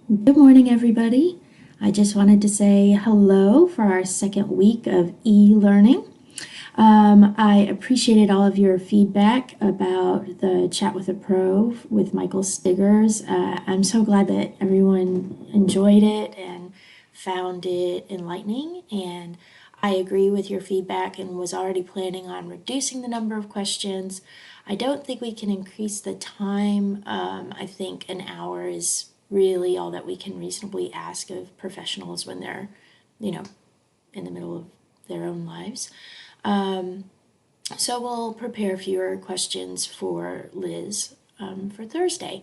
Good morning, everybody. I just wanted to say hello for our second week of e-learning. I appreciated all of your feedback about the Chat with a Pro with Michael Stiggers. I'm so glad that everyone enjoyed it and found it enlightening. And I agree with your feedback and was already planning on reducing the number of questions. I don't think we can increase the time. I think an hour is really all that we can reasonably ask of professionals when they're, in the middle of their own lives. So we'll prepare fewer questions for Liz for Thursday.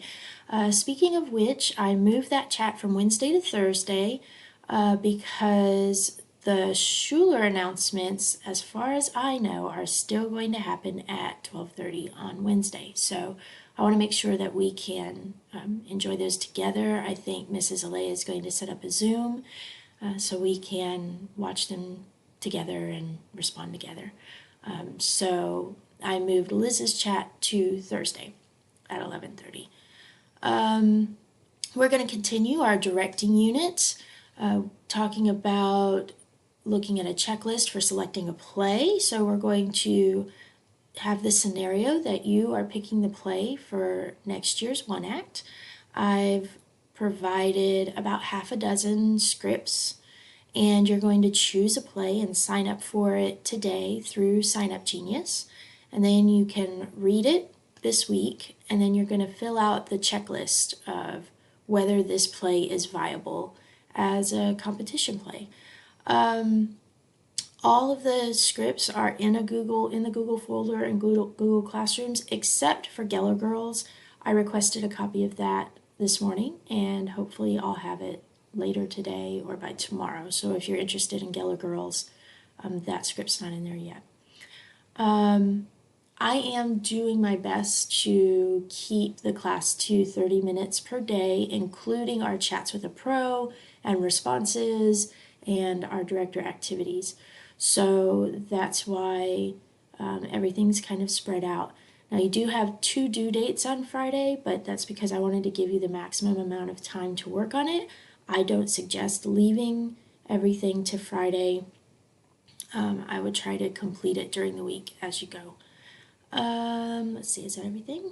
Speaking of which, I moved that chat from Wednesday to Thursday because the Schuler announcements, as far as I know, are still going to happen at 12:30 on Wednesday. So I want to make sure that we can enjoy those together. I think Mrs. Alea is going to set up a Zoom so we can watch them together and respond together. So I moved Liz's chat to Thursday at 11:30. We're going to continue our directing unit, talking about looking at a checklist for selecting a play. So we're going to have the scenario that you are picking the play for next year's one act. I've provided about half a dozen scripts, and you're going to choose a play and sign up for it today through Sign Up Genius. And then you can read it this week, and then you're going to fill out the checklist of whether this play is viable as a competition play. All of the scripts are in the Google folder in Google Classrooms, except for Geller Girls. I requested a copy of that this morning, and hopefully I'll have it later today or by tomorrow. So if you're interested in Geller Girls, that script's not in there yet. I am doing my best to keep the class to 30 minutes per day, including our chats with a pro and responses and our director activities. So that's why everything's kind of spread out. Now you do have 2 due dates on Friday, but that's because I wanted to give you the maximum amount of time to work on it. I don't suggest leaving everything to Friday. I would try to complete it during the week as you go. Let's see, is that everything?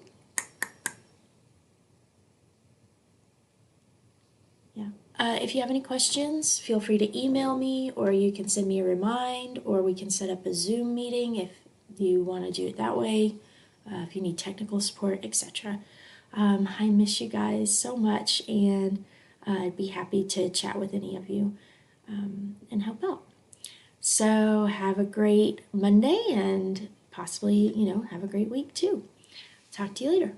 Yeah. If you have any questions, feel free to email me, or you can send me a remind, or we can set up a Zoom meeting if you want to do it that way, if you need technical support, etc. I miss you guys so much, and I'd be happy to chat with any of you and help out. So have a great Monday, and possibly, have a great week too. Talk to you later.